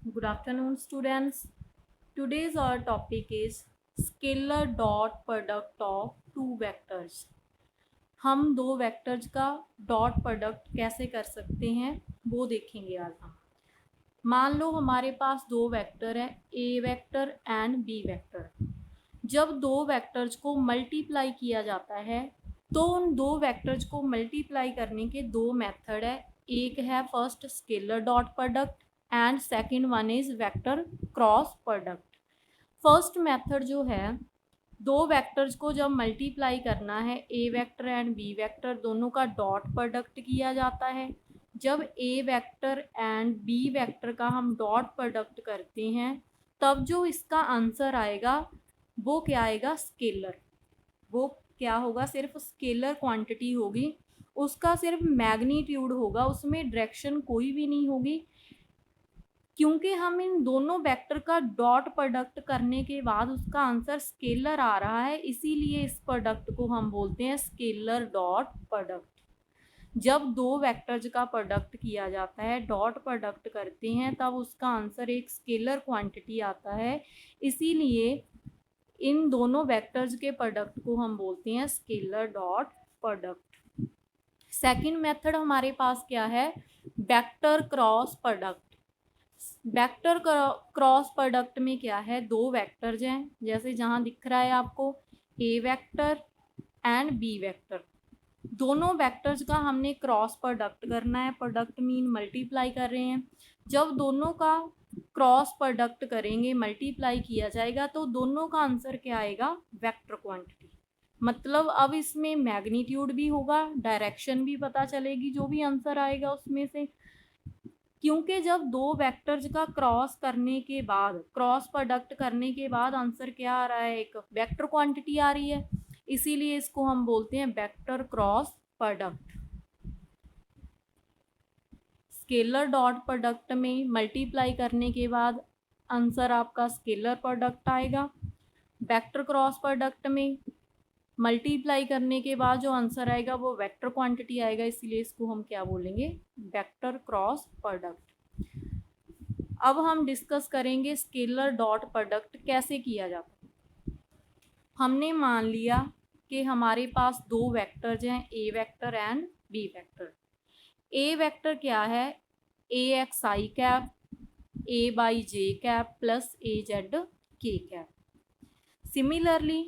Good afternoon, students. Today's our topic is scalar dot product of two vectors. हम दो vectors का dot product कैसे कर सकते हैं वो देखेंगे आज हम। मान लो हमारे पास दो वेक्टर है, ए वेक्टर एंड बी वेक्टर। जब दो वेक्टर्स को मल्टीप्लाई किया जाता है तो उन दो वेक्टर्स को मल्टीप्लाई करने के दो मेथड है। एक है first scalar dot product and second one is vector cross product. First method जो है, दो वेक्टर्स को जब मल्टीप्लाई करना है, ए वेक्टर एंड बी वेक्टर दोनों का डॉट प्रोडक्ट किया जाता है। जब ए वेक्टर एंड बी वेक्टर का हम डॉट प्रोडक्ट करते हैं तब जो इसका आंसर आएगा वो क्या आएगा, स्केलर। वो क्या होगा, सिर्फ स्केलर क्वांटिटी होगी, उसका सिर्फ मैग्नीट्यूड होगा, उसमें डायरेक्शन कोई भी नहीं होगी। क्योंकि हम इन दोनों वेक्टर का डॉट प्रोडक्ट करने के बाद उसका आंसर स्केलर आ रहा है, इसीलिए इस प्रोडक्ट को हम बोलते हैं स्केलर डॉट प्रोडक्ट। जब दो वेक्टर्स का प्रोडक्ट किया जाता है, डॉट प्रोडक्ट करते हैं, तब उसका आंसर एक स्केलर क्वांटिटी आता है, इसीलिए इन दोनों वेक्टर्स के प्रोडक्ट को हम बोलते हैं scalar dot product. Second method हमारे पास क्या है, vector cross product. Vector cross product में क्या है, दो वेक्टर्स हैं, जैसे जहां दिख रहा है आपको ए वेक्टर एंड बी वेक्टर। दोनों वेक्टर्स का हमने क्रॉस प्रोडक्ट करना है, प्रोडक्ट मीन मल्टीप्लाई कर रहे हैं। जब दोनों का क्रॉस प्रोडक्ट करेंगे, मल्टीप्लाई किया जाएगा, तो दोनों का आंसर क्या आएगा, वेक्टर क्वांटिटी। मतलब अब इसमें मैग्नीट्यूड भी होगा, डायरेक्शन भी पता चलेगी, जो भी आंसर आएगा उसमें से। क्योंकि जब दो वेक्टर्स का क्रॉस करने के बाद, क्रॉस प्रोडक्ट करने के बाद आंसर क्या आ रहा है, एक वेक्टर क्वांटिटी आ रही है, इसीलिए इसको हम बोलते हैं vector cross product. Scalar dot product में मल्टीप्लाई करने के बाद आंसर आपका स्केलर प्रोडक्ट आएगा। वेक्टर क्रॉस प्रोडक्ट में मल्टीप्लाई करने के बाद जो आंसर आएगा वो वेक्टर क्वांटिटी आएगा, इसीलिए इसको हम क्या बोलेंगे, वेक्टर क्रॉस प्रोडक्ट। अब हम डिस्कस करेंगे स्केलर डॉट प्रोडक्ट कैसे किया जाता है। हमने मान लिया कि हमारे पास दो वेक्टर्स हैं, a vector and b vector. A vector क्या है, a x i cap, a y j cap plus A z k cap. Similarly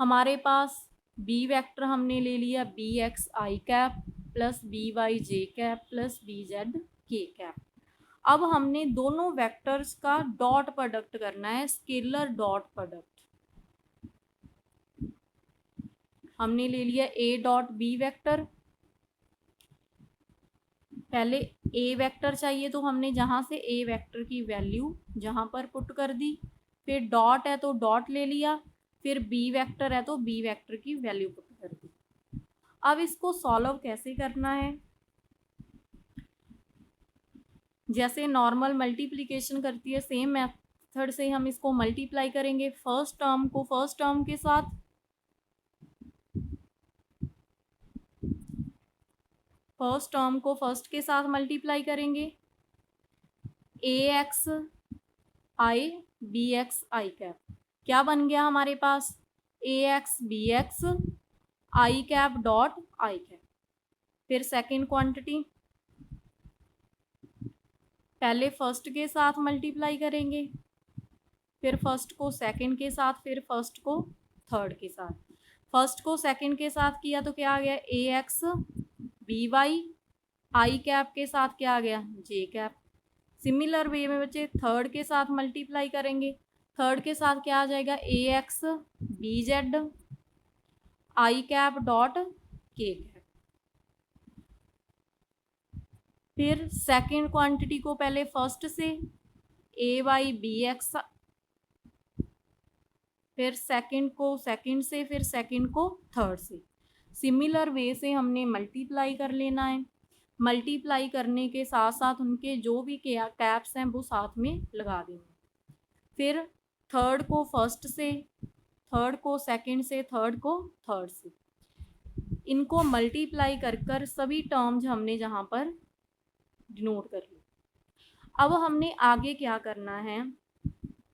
हमारे पास बी वेक्टर हमने ले लिया b x i cap plus b y j cap plus b z k cap. अब हमने दोनों वेक्टर्स का dot product करना है, स्केलर डॉट प्रोडक्ट। हमने ले लिया ए डॉट बी वेक्टर। पहले ए वेक्टर चाहिए तो हमने जहां से ए वेक्टर की वैल्यू जहां पर पुट कर दी, फिर डॉट है तो डॉट ले लिया, फिर बी वेक्टर है तो बी वेक्टर की वैल्यू पुट कर दी। अब इसको सॉल्व कैसे करना है, जैसे नॉर्मल मल्टीप्लिकेशन करती है सेम मेथड से हम इसको मल्टीप्लाई करेंगे। फर्स्ट टर्म को फर्स्ट टर्म के साथ, फर्स्ट टर्म को फर्स्ट के साथ मल्टीप्लाई करेंगे। A x i b x i cap क्या बन गया हमारे पास, a x B x i cap dot i cap. फिर सेकेंड क्वांटिटी, पहले फर्स्ट के साथ मल्टीप्लाई करेंगे, फिर फर्स्ट को सेकंड के साथ, फिर फर्स्ट को थर्ड के साथ। फर्स्ट को सेकंड के साथ किया तो क्या आ गया, ए एक्स बी वाई आई कैप के साथ क्या आ गया, जे कैप। सिमिलर वे में बच्चे थर्ड के साथ मल्टीप्लाई करेंगे, थर्ड के साथ क्या आ जाएगा, a x b z i cap dot के कैप। फिर सेकंड क्वांटिटी को पहले फर्स्ट से ए वाई बी एक्स, फिर सेकंड को सेकंड से, फिर सेकंड को थर्ड से। सिमिलर वे से हमने मल्टीप्लाई कर लेना है। मल्टीप्लाई करने के साथ साथ उनके जो भी कैप्स हैं वो साथ में लगा देंगे। फिर थर्ड को फर्स्ट से, थर्ड को सेकंड से, थर्ड को थर्ड से, इनको मल्टीप्लाई कर कर सभी टर्म्स हमने जहाँ पर डिनोट कर ली। अब हमने आगे क्या करना है,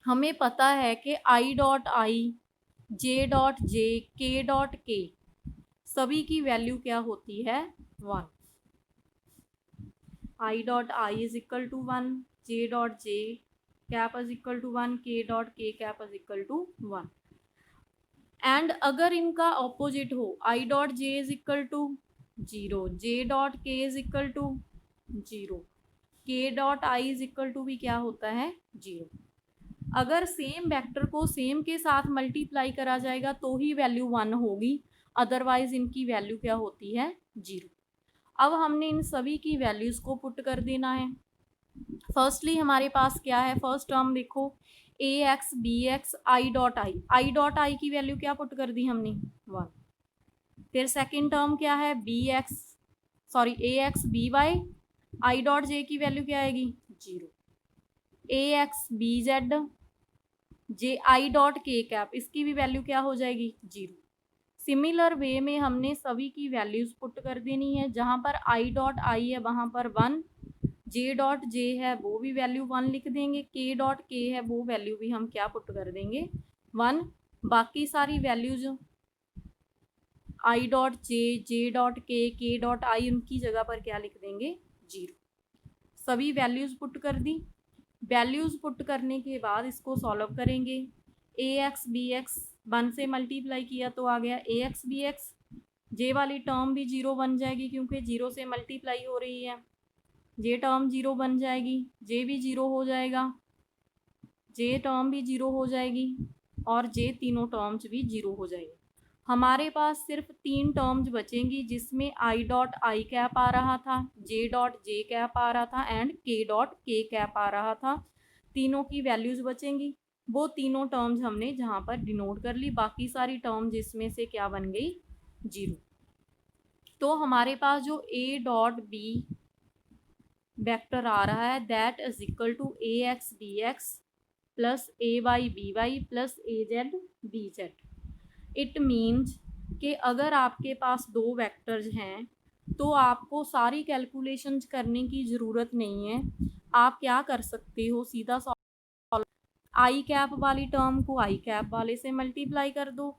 हमें पता है कि आई डॉट आई, जे डॉट जे, के डॉट के सभी की वैल्यू क्या होती है 1। I dot I is equal to 1, J dot J cap is equal to 1, K dot के cap is equal to 1। And अगर इनका ऑपोजिट हो, I dot J is equal to 0, J dot K is equal to 0, K dot I is equal to भी क्या होता है 0। अगर same vector को सेम के साथ मल्टीप्लाई करा जाएगा तो ही वैल्यू 1 होगी, अदरवाइज इनकी वैल्यू क्या होती है 0। अब हमने इन सभी की वैल्यूज को पुट कर देना है। फर्स्टली हमारे पास क्या है, फर्स्ट टर्म देखो a x B x i dot i, i dot i की वैल्यू क्या पुट कर दी हमने 1। फिर सेकेंड टर्म क्या है b x sorry a x b y, i dot j की वैल्यू क्या आएगी 0। A x b z j i dot के कैप, इसकी भी वैल्यू क्या हो जाएगी 0। सिमिलर वे में हमने सभी की वैल्यूज पुट कर देनी है, जहां पर आई डॉट आई है वहां पर 1, जे डॉट जे है वो भी वैल्यू 1 लिख देंगे, के डॉट के है वो वैल्यू भी हम क्या पुट कर देंगे 1। बाकी सारी वैल्यूज आई डॉट जे, जे डॉट के डॉट आई, उनकी जगह पर क्या लिख देंगे 0। सभी वैल्यूज पुट कर दी। वैल्यूज पुट करने के बाद इसको सॉल्व करेंगे। ए एक्स बी एक्स 1 से मल्टीप्लाई किया तो आ गया ए एक्स बी एक्स, जे वाली टर्म भी 0 बन जाएगी क्योंकि 0 से मल्टीप्लाई हो रही है, जे टर्म 0 बन जाएगी, जे भी 0 हो जाएगा, जे टर्म भी 0 हो जाएगी और जे तीनों टर्म्स भी 0 हो जाएगी। हमारे पास सिर्फ 3 टर्म्स बचेंगी जिसमें आई डॉट आई कैप आ रहा था, जे डॉट जे कैप आ रहा था एंड के डॉट के कैप आ रहा था। तीनों की वैल्यूज बचेंगी, वो तीनों टर्म्स हमने जहाँ पर डिनोट कर ली, बाकी सारी टर्म्स जिसमें से क्या बन गई 0। तो हमारे पास जो ए डॉट बी वेक्टर आ रहा है that is equal to A x B X plus A Y B Y plus A Z B Z. It means कि अगर आपके पास दो वेक्टर्स हैं तो आपको सारी कैलकुलेशंस करने की ज़रूरत नहीं है। आप क्या कर सकते हो, सीधा आई कैप वाली टर्म को आई कैप वाले से मल्टीप्लाई कर दो,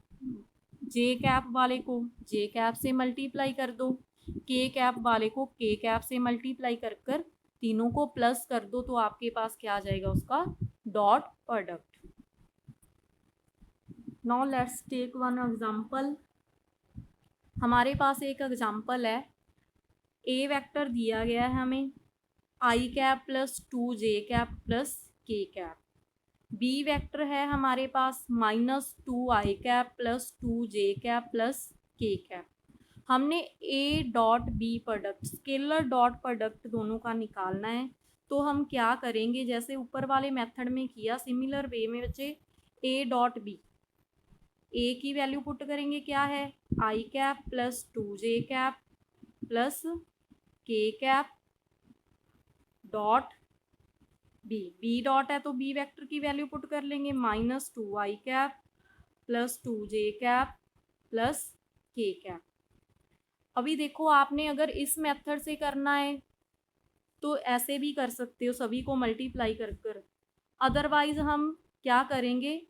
जे कैप वाले को जे कैप से मल्टीप्लाई कर दो, के कैप वाले को के कैप से मल्टीप्लाई कर कर तीनों को प्लस कर दो, तो आपके पास क्या आ जाएगा उसका dot product. Now let's take one example. हमारे पास एक एग्जांपल है, ए वेक्टर दिया गया है हमें I cap plus 2 J cap plus K cap, B vector है हमारे पास -2 I cap plus 2 J cap plus K cap. हमने A dot B product, scalar dot product दोनों का निकालना है। तो हम क्या करेंगे, जैसे ऊपर वाले मेथड में किया सिमिलर वे में बच्चे ए डॉट बी, ए की वैल्यू पुट करेंगे क्या है I cap plus 2 J cap plus K cap dot B, B dot है तो बी वेक्टर की वैल्यू पुट कर लेंगे -2 I cap plus 2 J cap plus K cap. अभी देखो आपने अगर इस मेथड से करना है तो ऐसे भी कर सकते हो, सभी को मल्टीप्लाई कर कर। अदरवाइज हम क्या करेंगे,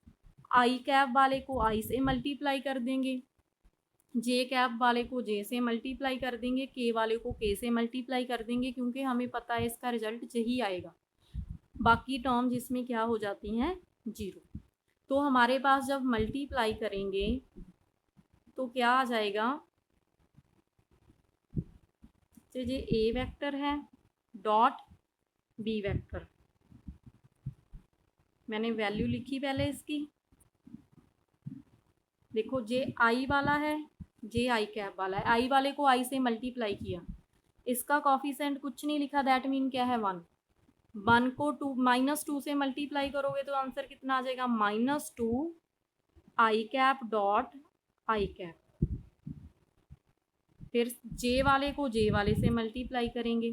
आई कैप वाले को आई से मल्टीप्लाई कर देंगे, जे कैप वाले को जे से मल्टीप्लाई कर देंगे, के वाले को के से मल्टीप्लाई कर देंगे, क्योंकि हमें पता है इसका रिजल्ट यही आएगा। बाकी टर्म जिसमें क्या हो जाती हैं 0। तो हमारे पास जब मल्टीप्लाई करेंगे तो क्या आ जाएगा, तो ये ए वेक्टर है डॉट बी वेक्टर, मैंने वैल्यू लिखी पहले इसकी, देखो जे आई वाला है, जे आई कैप वाला है, आई वाले को आई से मल्टीप्लाई किया, इसका कॉफिशेंट कुछ नहीं लिखा, दैट मीन क्या है 1। 1 को -2 से मल्टीप्लाई करोगे तो आंसर कितना आ जाएगा -2 I cap dot i cap. फिर जे वाले को जे वाले से मल्टीप्लाई करेंगे,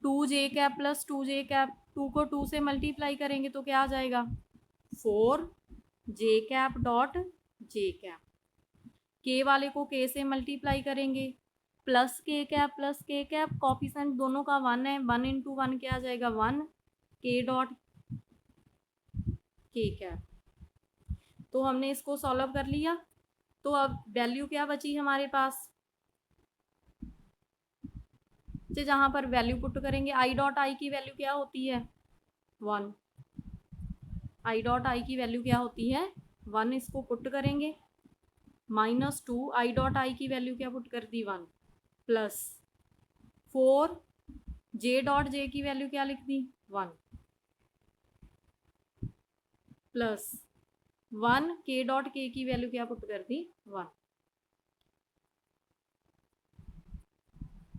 2 J cap plus 2 J cap, 2 को 2 से मल्टीप्लाई करेंगे तो क्या आ जाएगा 4 जे कैप डॉट जे कैप। के वाले को के से मल्टीप्लाई करेंगे, प्लस के कैप कॉफिशेंट दोनों का 1 है, 1 इंटू 1 क्या आ जाएगा 1 के डॉट के कैप। तो हमने इसको सॉल्व कर लिया। तो अब वैल्यू क्या बची हमारे पास, जहां पर वैल्यू पुट करेंगे आई डॉट आई की वैल्यू क्या होती है 1, आई डॉट आई की वैल्यू क्या होती है 1, इसको पुट करेंगे -2 आई डॉट आई की वैल्यू क्या पुट कर दी 1 प्लस 4 जे डॉट जे की वैल्यू क्या लिख दी 1 प्लस 1 के डॉट के की वैल्यू क्या पुट कर दी 1।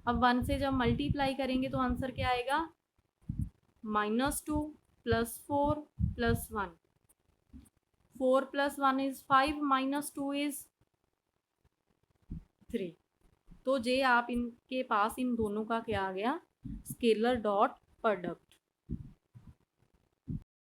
अब 1 से जब मल्टीप्लाई करेंगे तो आंसर क्या आएगा -2 plus 4 plus 1, 4 plus 1 is 5 -2 is 3। तो जे आप इनके पास इन दोनों का क्या आ गया स्केलर डॉट प्रोडक्ट।